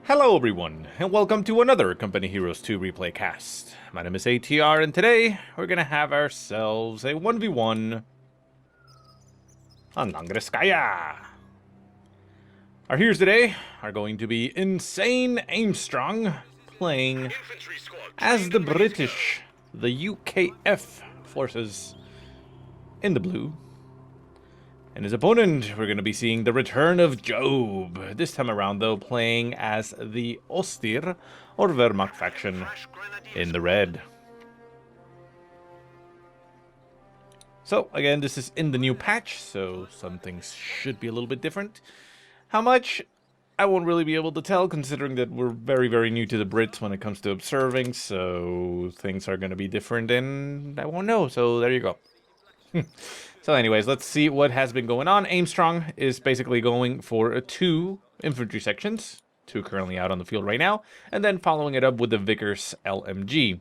Hello everyone, and welcome to another Company Heroes 2 replay cast. My name is ATR, and today we're gonna have ourselves a 1v1 on Langreskaya. Our heroes today are going to be Insane Aimstrong, playing as the British, the UKF forces in the blue. And his opponent, we're going to be seeing the return of Jove. This time around, though, playing as the Ostir, or Wehrmacht faction, in the red. So, again, this is in the new patch, so some things should be a little bit different. How much? I won't really be able to tell, considering that we're very, very new to the Brits when it comes to observing, so things are going to be different, and I won't know, so there you go. So anyways, let's see what has been going on. Aimstrong is basically going for 2 infantry sections, 2 currently out on the field right now, and then following it up with the Vickers LMG.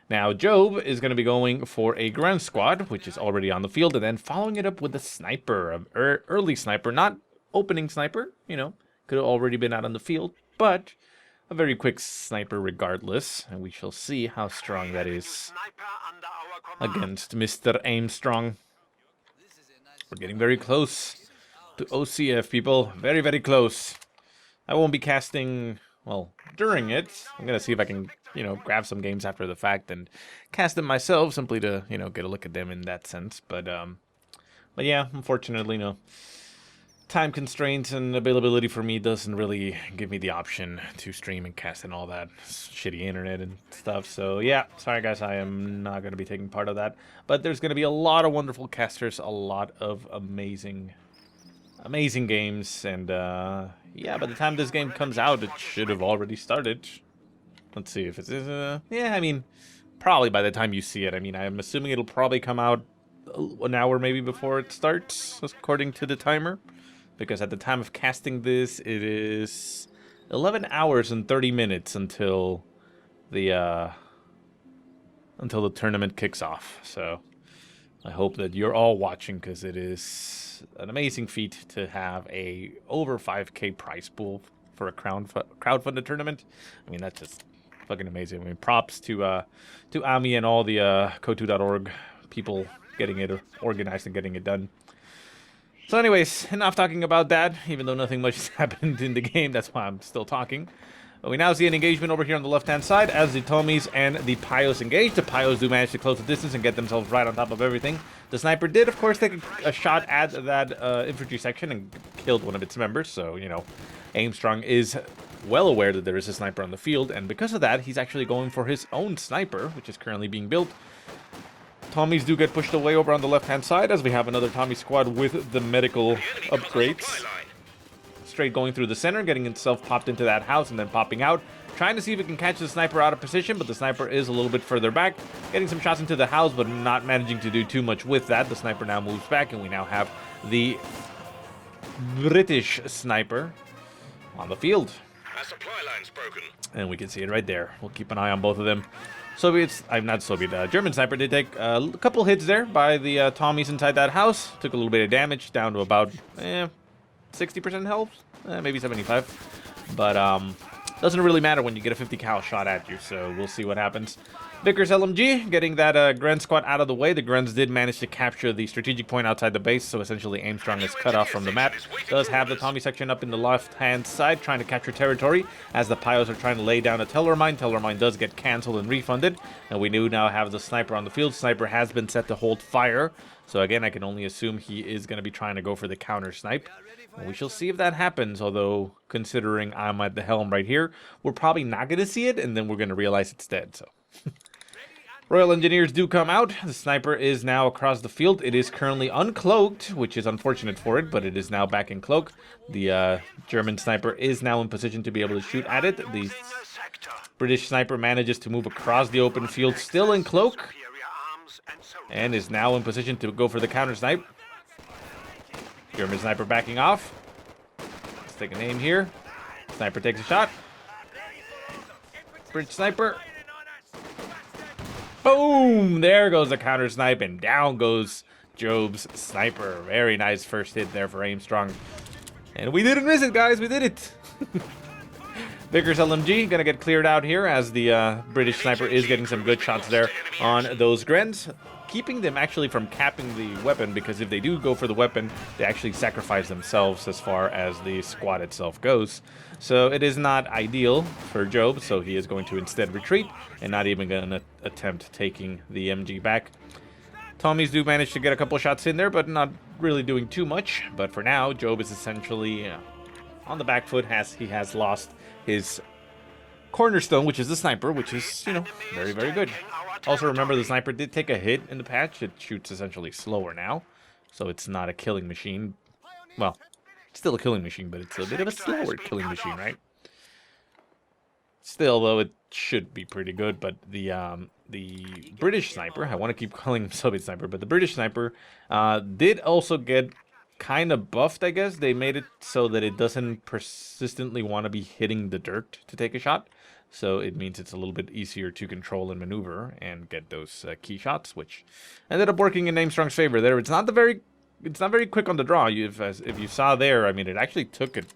Now, Jove is going to be going for a Grand Squad, which is already on the field, and then following it up with a sniper, an early sniper, not opening sniper, you know, could have already been out on the field, but a very quick sniper regardless, and we shall see how strong that is against Mr. Aimstrong. We're getting very close to OCF, people. Very, very close. I won't be casting, well, during it. I'm going to see if I can, you know, grab some games after the fact and cast them myself, simply to, you know, get a look at them in that sense. But yeah, unfortunately, no. Time constraints and availability for me doesn't really give me the option to stream and cast and all that shitty internet and stuff. So yeah, sorry guys, I am not going to be taking part of that. But there's going to be a lot of wonderful casters, a lot of amazing games. And yeah, by the time this game comes out, it should have already started. Let's see if it's... yeah, I mean, probably by the time you see it. I mean, I'm assuming it'll probably come out an hour maybe before it starts, according to the timer. Because at the time of casting this, it is 11 hours and 30 minutes until the tournament kicks off. So I hope that you're all watching, because it is an amazing feat to have a over 5K prize pool for a crowdfunded tournament. I mean, that's just fucking amazing. I mean, props to Ami and all the CoH2.org people getting it organized and getting it done. So anyways, enough talking about that, even though nothing much has happened in the game. That's why I'm still talking. But we now see an engagement over here on the left-hand side as the Tomies and the Pyos engage. The Pyos do manage to close the distance and get themselves right on top of everything. The sniper did, of course, take a shot at that infantry section and killed one of its members. So, you know, Aimstrong is well aware that there is a sniper on the field. And because of that, he's actually going for his own sniper, which is currently being built. Tommies do get pushed away over on the left-hand side as we have another Tommy squad with the medical upgrades. Straight going through the center, getting itself popped into that house and then popping out. Trying to see if it can catch the sniper out of position, but the sniper is a little bit further back. Getting some shots into the house, but not managing to do too much with that. The sniper now moves back, and we now have the British sniper on the field. Our supply line's broken. And we can see it right there. We'll keep an eye on both of them. German sniper did take a couple hits there by the Tommies inside that house. Took a little bit of damage, down to about 60% health, maybe 75. But doesn't really matter when you get a 50 cal shot at you, so we'll see what happens. Vickers LMG getting that Grand Squad out of the way. The Grens did manage to capture the strategic point outside the base, so essentially Aimstrong is cut off from the map. Does have the Tommy section up in the left-hand side, trying to capture territory, as the Pyos are trying to lay down a Teller Mine. Teller Mine does get cancelled and refunded, and we do now have the sniper on the field. Sniper has been set to hold fire, so again, I can only assume he is going to be trying to go for the counter snipe. And we shall see if that happens, although considering I'm at the helm right here, we're probably not going to see it, and then we're going to realize it's dead, so... Royal Engineers do come out. The sniper is now across the field. It is currently uncloaked, which is unfortunate for it, but it is now back in cloak. The German sniper is now in position to be able to shoot at it. The British sniper manages to move across the open field, still in cloak, and is now in position to go for the counter snipe. German sniper backing off. Let's take an aim here. Sniper takes a shot. British sniper. Boom! There goes the counter snipe, and down goes Jove's sniper. Very nice first hit there for Aimstrong. And we didn't miss it, guys. We did it. Vickers LMG gonna get cleared out here as the British sniper is getting some good shots there on those Grens, keeping them actually from capping the weapon, because if they do go for the weapon, they actually sacrifice themselves as far as the squad itself goes. So it is not ideal for Job, so he is going to instead retreat and not even gonna attempt taking the MG back. Tommies do manage to get a couple shots in there, but not really doing too much. But for now, Job is essentially on the back foot. He has lost his cornerstone, which is the sniper, which is, you know, very, very good. Also, remember, the sniper did take a hit in the patch. It shoots essentially slower now, so it's not a killing machine. Well, it's still a killing machine, but it's a bit of a slower killing machine, right? Still, though, it should be pretty good. But the British sniper, I want to keep calling him Soviet sniper, but the British sniper did also get kind of buffed, I guess. They made it so that it doesn't persistently want to be hitting the dirt to take a shot. So it means it's a little bit easier to control and maneuver and get those key shots, which ended up working in Aimstrong's favor there. It's not very quick on the draw. If you saw there, I mean, it actually took it,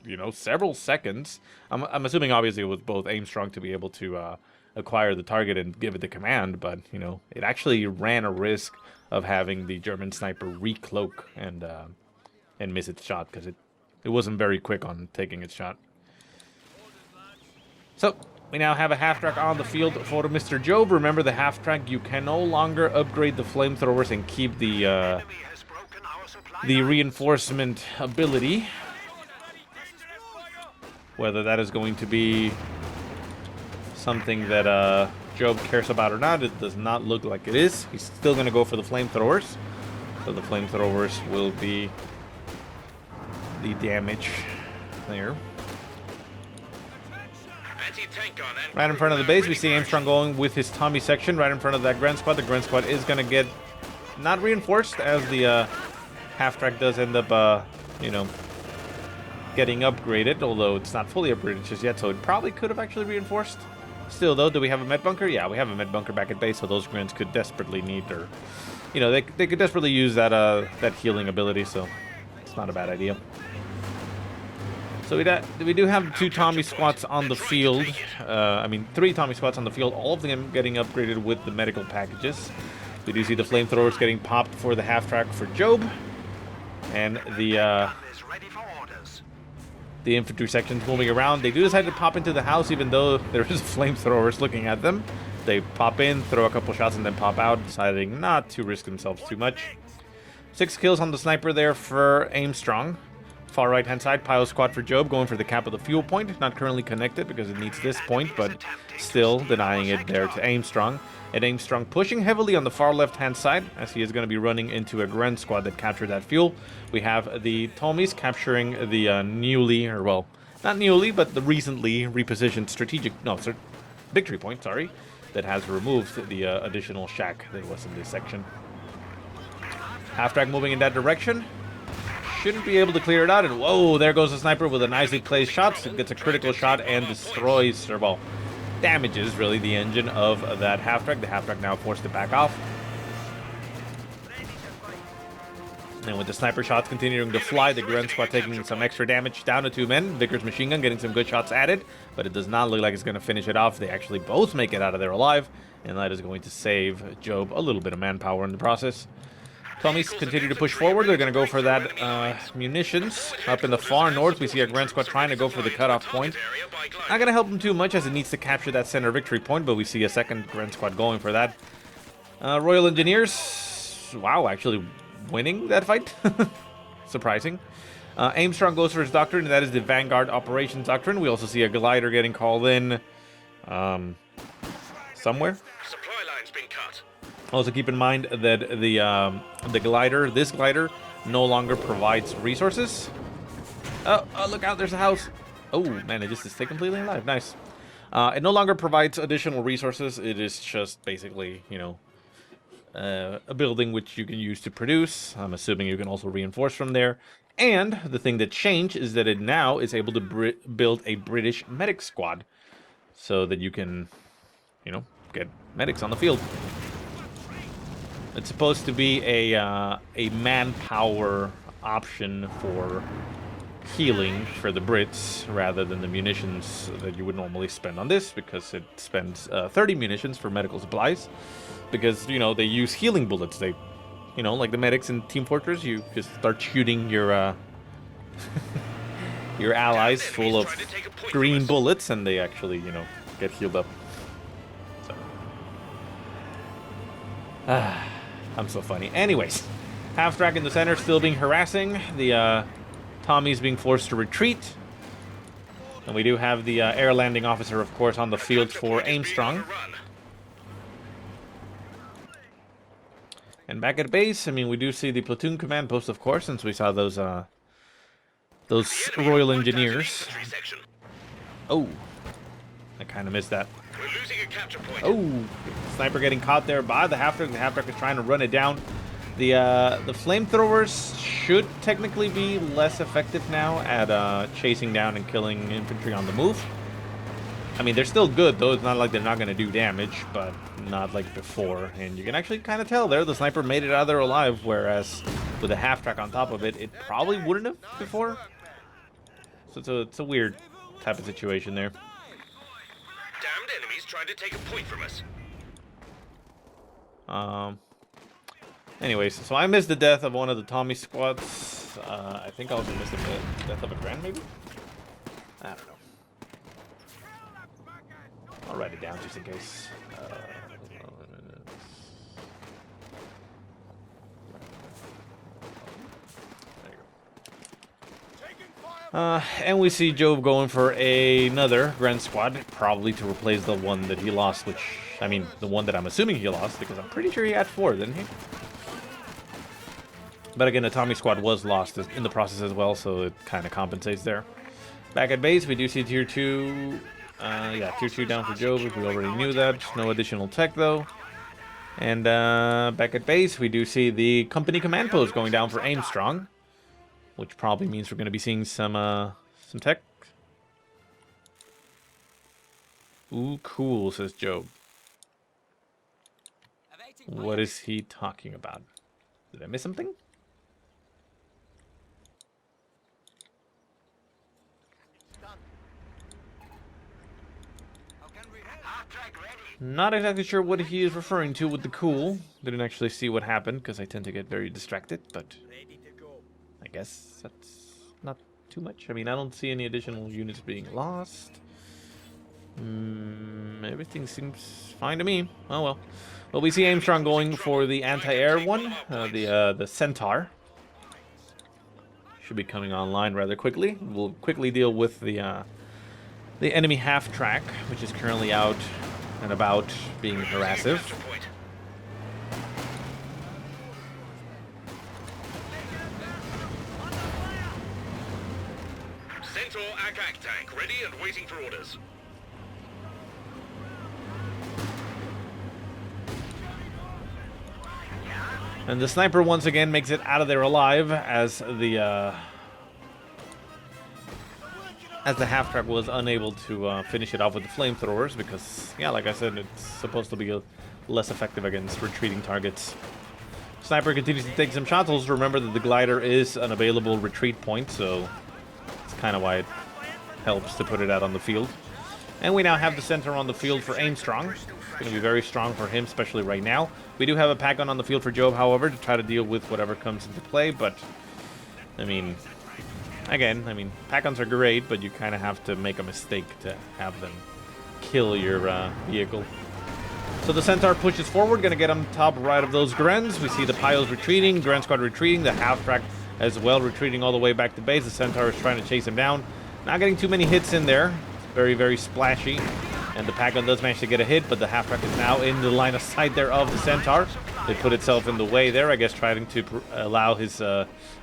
you know, several seconds. I'm assuming obviously it was both Aimstrong to be able to acquire the target and give it the command, but you know, it actually ran a risk of having the German sniper recloak and miss its shot, because it wasn't very quick on taking its shot. So we now have a half-track on the field for Mr. Job. Remember, the half-track, you can no longer upgrade the flamethrowers and keep the reinforcement ability. Whether that is going to be something that Job cares about or not, it does not look like it is. He's still going to go for the flamethrowers. So the flamethrowers will be the damage there. Right in front of the base, we see Aimstrong going with his Tommy section right in front of that Gren squad. The Gren squad is going to get not reinforced, as the half-track does end up, you know, getting upgraded, although it's not fully upgraded just yet, so it probably could have actually reinforced. Still, though, do we have a med bunker? Yeah, we have a med bunker back at base, so those Grens could desperately need, or, you know, they could desperately use that that healing ability, so it's not a bad idea. So we do have 2 Tommy squats on the field. I mean, 3 Tommy squats on the field, all of them getting upgraded with the medical packages. We do see the flamethrowers getting popped for the half-track for Job, and the infantry section's moving around. They do decide to pop into the house, even though there is flamethrowers looking at them. They pop in, throw a couple shots, and then pop out, deciding not to risk themselves too much. 6 kills on the sniper there for Aimstrong. Far right-hand side, Pile Squad for Job, going for the cap of the fuel point. Not currently connected because it needs this point, but still denying it there to Aimstrong. And Aimstrong pushing heavily on the far left-hand side, as he is going to be running into a Gren squad that captured that fuel. We have the Tommies capturing the newly, or well, not newly, but the recently repositioned victory point, sorry, that has removed the additional shack that was in this section. Half-track moving in that direction. Shouldn't be able to clear it out, and whoa, there goes the sniper with a nicely placed shot. So it gets a critical shot and destroys, or well, damages really the engine of that half-track. The half-track now forced to back off. And with the sniper shots continuing to fly, the Gren squad taking some extra damage, down to 2 men. Vickers machine gun getting some good shots added, but it does not look like it's going to finish it off. They actually both make it out of there alive, and that is going to save Job a little bit of manpower in the process. Tommies continue to push forward. They're going to go for that munitions. Up in the far north, we see a Gren squad trying to go for the cutoff point. Not going to help them too much, as it needs to capture that center victory point, but we see a second Gren squad going for that. Royal Engineers, wow, actually winning that fight. Surprising. Aimstrong goes for his doctrine, and that is the Vanguard Operations Doctrine. We also see a glider getting called in somewhere. Supply line's been cut. Also keep in mind that this glider, no longer provides resources. Oh, look out, there's a house. Oh, man, it just stayed completely alive. Nice. It no longer provides additional resources. It is just basically, you know, a building which you can use to produce. I'm assuming you can also reinforce from there. And the thing that changed is that it now is able to build a British medic squad, so that you can, you know, get medics on the field. It's supposed to be a manpower option for healing for the Brits rather than the munitions that you would normally spend on this, because it spends 30 munitions for medical supplies, because, you know, they use healing bullets. They, you know, like the medics in Team Fortress, you just start shooting your your allies full of green bullets, and they actually, you know, get healed up. So. I'm so funny. Anyways, half-track in the center still being harassing. The Tommy's being forced to retreat. And we do have the air landing officer, of course, on the field for Aimstrong. And back at base, I mean, we do see the platoon command post, of course, since we saw those Royal Engineers. Oh, I kind of missed that. We're losing a capture point. Oh, sniper getting caught there by the half-track. The half-track is trying to run it down. The flamethrowers should technically be less effective now at chasing down and killing infantry on the move. I mean, they're still good, though. It's not like they're not going to do damage, but not like before. And you can actually kind of tell there, the sniper made it out of there alive, whereas with a half-track on top of it, it probably wouldn't have before. So it's a weird type of situation there. Damned enemies trying to take a point from us. Anyways, so I missed the death of one of the Tommy squads. I think I also missed the death of a Grand, maybe? I don't know. I'll write it down just in case. There you go. And we see Jove going for another Grand Squad, probably to replace the one that he lost, which, I mean, the one that I'm assuming he lost, because I'm pretty sure he had 4, didn't he? But again, the Tommy squad was lost in the process as well, so it kind of compensates there. Back at base, we do see tier 2. Yeah, tier 2 down for Jove. We already knew that. No additional tech, though. And back at base, we do see the company command post going down for Aimstrong, which probably means we're going to be seeing some tech. Ooh, cool, says Jove. What is he talking about? Did I miss something? Not exactly sure what he is referring to with the cool. Didn't actually see what happened because I tend to get very distracted, but I guess that's not too much. I mean, I don't see any additional units being lost. Everything seems fine to me. Oh well. Well, we see Aimstrong going for the anti-air one, the Centaur. Should be coming online rather quickly. We'll quickly deal with the enemy half-track, which is currently out and about being harassive. Centaur ACAC tank ready and waiting for orders. And the sniper once again makes it out of there alive as the half-track was unable to finish it off with the flamethrowers because, yeah, like I said, it's supposed to be less effective against retreating targets. Sniper continues to take some shots. Also remember that the glider is an available retreat point, so it's kind of why it helps to put it out on the field. And we now have the center on the field for Aimstrong. It's going to be very strong for him, especially right now. We do have a pack on the field for Jove, however, to try to deal with whatever comes into play, but, I mean... Again, I mean, pack-ons are great, but you kind of have to make a mistake to have them kill your vehicle. So the Centaur pushes forward, going to get on top right of those Grens. We see the Piles retreating, Grand Squad retreating, the half-track as well retreating all the way back to base. The Centaur is trying to chase him down. Not getting too many hits in there. It's very, very splashy. And the pack-on does manage to get a hit, but the half-track is now in the line of sight there of the Centaur. It put itself in the way there, I guess, trying to allow his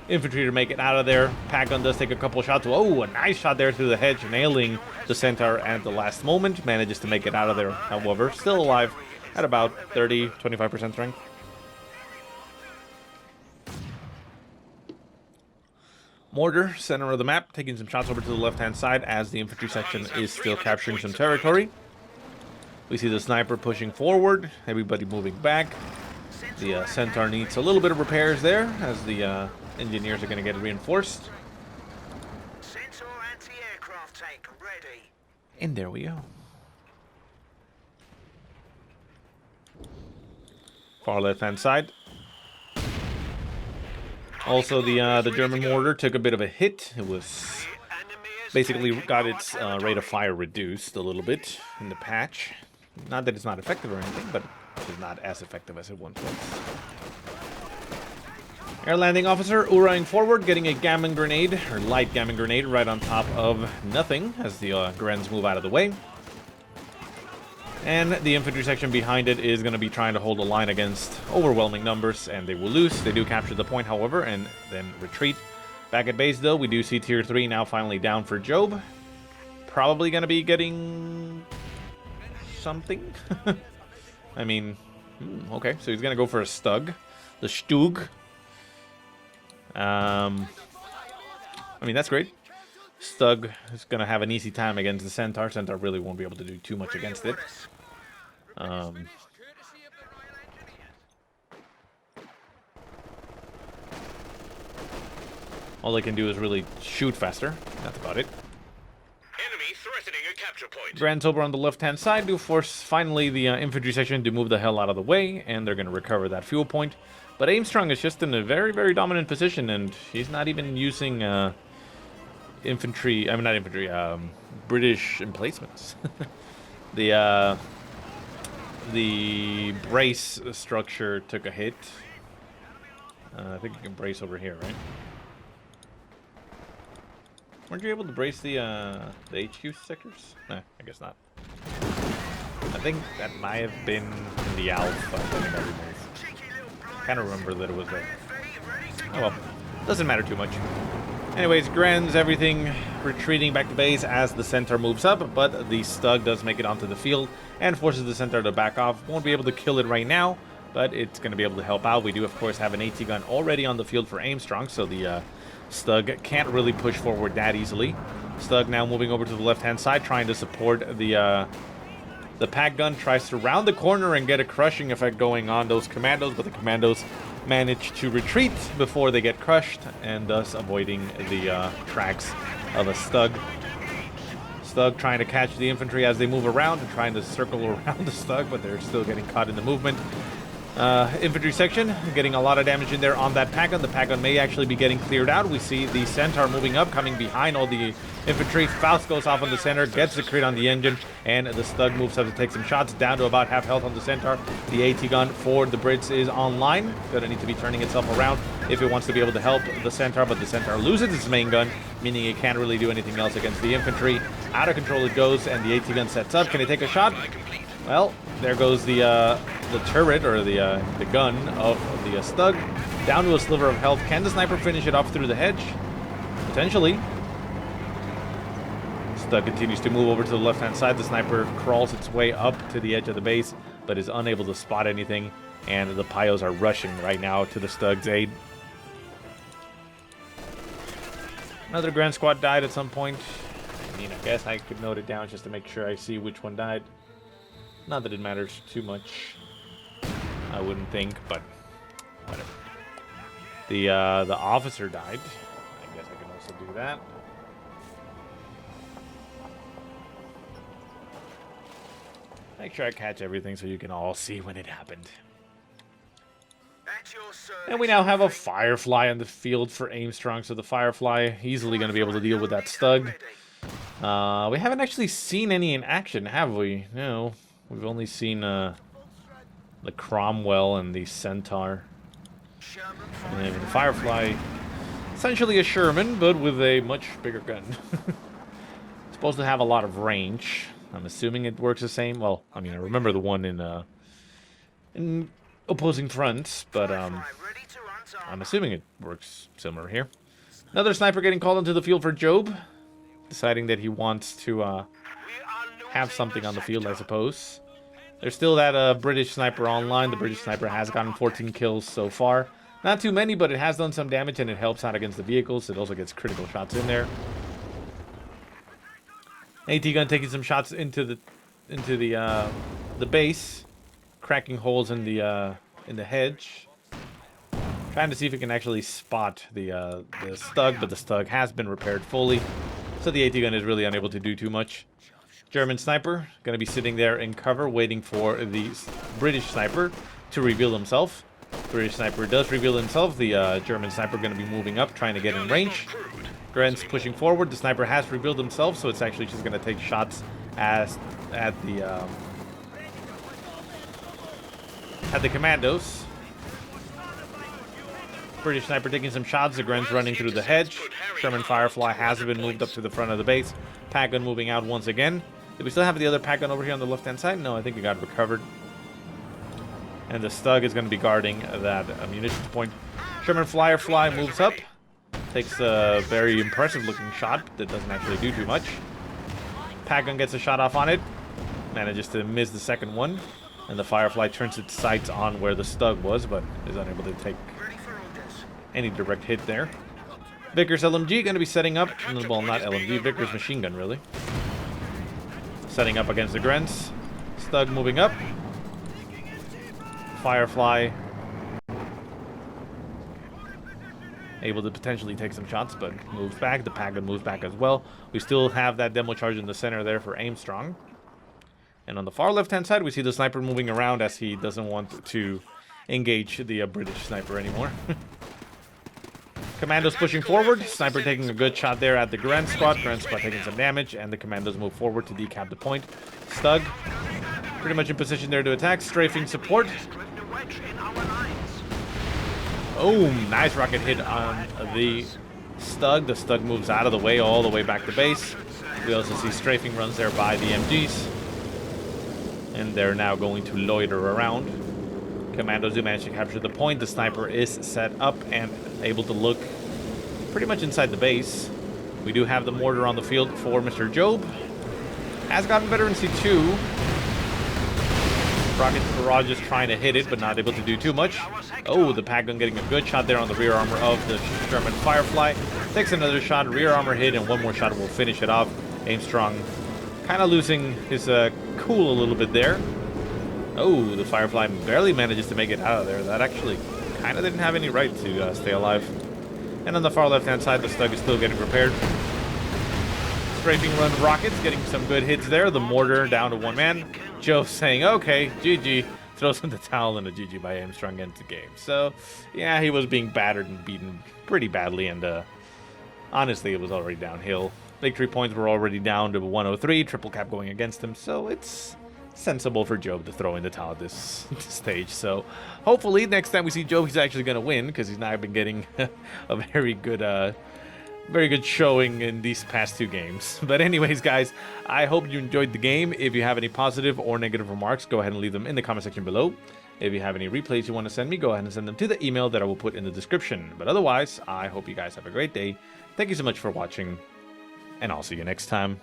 infantry to make it out of there. Pack-on does take a couple shots. Oh, a nice shot there through the hedge, nailing the Centaur at the last moment. Manages to make it out of there, however. Still alive at about 30, 25% strength. Mortar, center of the map, taking some shots over to the left-hand side as the infantry section is still capturing some territory. We see the sniper pushing forward, everybody moving back. The Centaur needs a little bit of repairs there as the engineers are going to get reinforced. And there we go. Far left-hand side. Also, the German mortar took a bit of a hit. It was basically got its rate of fire reduced a little bit in the patch. Not that it's not effective or anything, but it's not as effective as it once was. Air landing officer Uraing forward, getting a gammon grenade, or light gammon grenade, right on top of nothing as the Grens move out of the way. And the infantry section behind it is going to be trying to hold a line against overwhelming numbers, and they will lose. They do capture the point, however, and then retreat. Back at base, though, we do see Tier 3 now finally down for Jove. Probably going to be getting something. I mean, okay, so he's going to go for a Stug. The Stug. I mean, that's great. Stug is going to have an easy time against the Centaur. Centaur really won't be able to do too much against it. All they can do is really shoot faster. That's about it. Enemy threatening a capture point. Grants over on the left-hand side do force finally the infantry section to move the hell out of the way, and they're going to recover that fuel point. But Aimstrong is just in a very, very dominant position, and he's not even using infantry. I mean, not infantry. British emplacements. The brace structure took a hit. I think you can brace over here, right? Weren't you able to brace the HQ sectors? Nah, I guess not. I think that might have been in the Alpha. I think I removed. Kind of remember that it was there. Oh well, doesn't matter too much. Anyways, Grens, everything retreating back to base as the Centaur moves up, but the Stug does make it onto the field and forces the Centaur to back off. Won't be able to kill it right now, but it's going to be able to help out. We do, of course, have an AT gun already on the field for Aimstrong, so the Stug can't really push forward that easily. Stug now moving over to the left-hand side, trying to support the pack gun. Tries to round the corner and get a crushing effect going on those commandos, but the commandos manage to retreat before they get crushed, and thus avoiding the tracks of a Stug. Stug trying to catch the infantry as they move around and trying to circle around the Stug, but they're still getting caught in the movement. Infantry section getting a lot of damage in there on that pack gun. The pack gun may actually be getting cleared out. We see the Centaur moving up, coming behind all the infantry. Faust goes off on the center, gets the crit on the engine, and the Stug moves up to take some shots, down to about half health on the Centaur. The AT gun for the Brits is online. Gonna need to be turning itself around if it wants to be able to help the Centaur, but the Centaur loses its main gun, meaning it can't really do anything else against the infantry. Out of control it goes, and the AT gun sets up. Can it take a shot? Well, there goes the turret, or the gun of the Stug, down to a sliver of health. Can the sniper finish it off through the hedge? Potentially. Stug continues to move over to the left-hand side. The sniper crawls its way up to the edge of the base, but is unable to spot anything, and the Pyos are rushing right now to the Stug's aid. Another Grand Squad died at some point. I mean, I guess I could note it down just to make sure I see which one died. Not that it matters too much, I wouldn't think, but whatever. The officer died. I guess I can also do that. Make sure I catch everything so you can all see when it happened. And we now have a Firefly on the field for Aimstrong, so the Firefly easily going to be able to deal with that Stug. We haven't actually seen any in action, have we? No. We've only seen the Cromwell and the Centaur. And the Firefly, essentially a Sherman, but with a much bigger gun. It's supposed to have a lot of range. I'm assuming it works the same. Well, I mean, I remember the one in opposing fronts, but I'm assuming it works similar here. Another sniper getting called into the field for Job, deciding that he wants to have something on the field, I suppose. There's still that British sniper online. The British sniper has gotten 14 kills so far. Not too many, but it has done some damage, and it helps out against the vehicles. It also gets critical shots in there. AT gun taking some shots into the base, cracking holes in the hedge. Trying to see if it can actually spot the Stug, but the Stug has been repaired fully. So the AT gun is really unable to do too much. German sniper going to be sitting there in cover waiting for the British sniper to reveal himself. British sniper does reveal himself. The German sniper going to be moving up, trying to get in range. Grant's pushing forward. The sniper has revealed himself, so it's actually just going to take shots at the commandos. British sniper taking some shots. The Gren's running through the hedge. Sherman Firefly has been moved up to the front of the base. Pack gun moving out once again. Do we still have the other pack gun over here on the left-hand side? No, I think we got recovered. And the Stug is going to be guarding that munitions point. Sherman Firefly moves up. Takes a very impressive-looking shot that doesn't actually do too much. Pack gun gets a shot off on it. Manages to miss the second one. And the Firefly turns its sights on where the Stug was, but is unable to take any direct hit there. Vickers LMG going to be setting up. Well, not LMG, Vickers machine gun, really. Setting up against the Grens. Stug moving up. Firefly able to potentially take some shots, but moves back. The pack gun moves back as well. We still have that demo charge in the center there for Aimstrong. And on the far left-hand side, we see the sniper moving around as he doesn't want to engage the British sniper anymore. Commandos pushing forward. Sniper taking a good shot there at the Grand Squad. Grand Squad taking some damage, and the Commandos move forward to decap the point. Stug pretty much in position there to attack. Strafing support. Oh, nice rocket hit on the Stug. The Stug moves out of the way all the way back to base. We also see strafing runs there by the MGs. And they're now going to loiter around. Commandos do manage to capture the point. The sniper is set up and able to look pretty much inside the base. We do have the mortar on the field for Mr. Job. Has gotten better in C2. Rocket Barrage is trying to hit it, but not able to do too much. Oh, the pack gun getting a good shot there on the rear armor of the Sherman Firefly. Takes another shot, rear armor hit, and one more shot will finish it off. Aimstrong kind of losing his cool a little bit there. Oh, the Firefly barely manages to make it out of there. That actually kind of didn't have any right to stay alive. And on the far left-hand side, the Stug is still getting repaired. Strafing run rockets, getting some good hits there. The mortar down to one man. Joe saying, okay, GG. Throws in the towel and a GG by Aimstrong ends the game. So, yeah, he was being battered and beaten pretty badly. And honestly, it was already downhill. Victory points were already down to 103. Triple cap going against him. So it's sensible for Job to throw in the towel at this stage. So hopefully next time we see Job, he's actually going to win, because he's now been getting a very good showing in these past two games. But anyways, guys, I hope you enjoyed the game. If you have any positive or negative remarks, go ahead and leave them in the comment section below. If you have any replays you want to send me, go ahead and send them to the email that I will put in the description. But otherwise, I hope you guys have a great day. Thank you so much for watching, and I'll see you next time.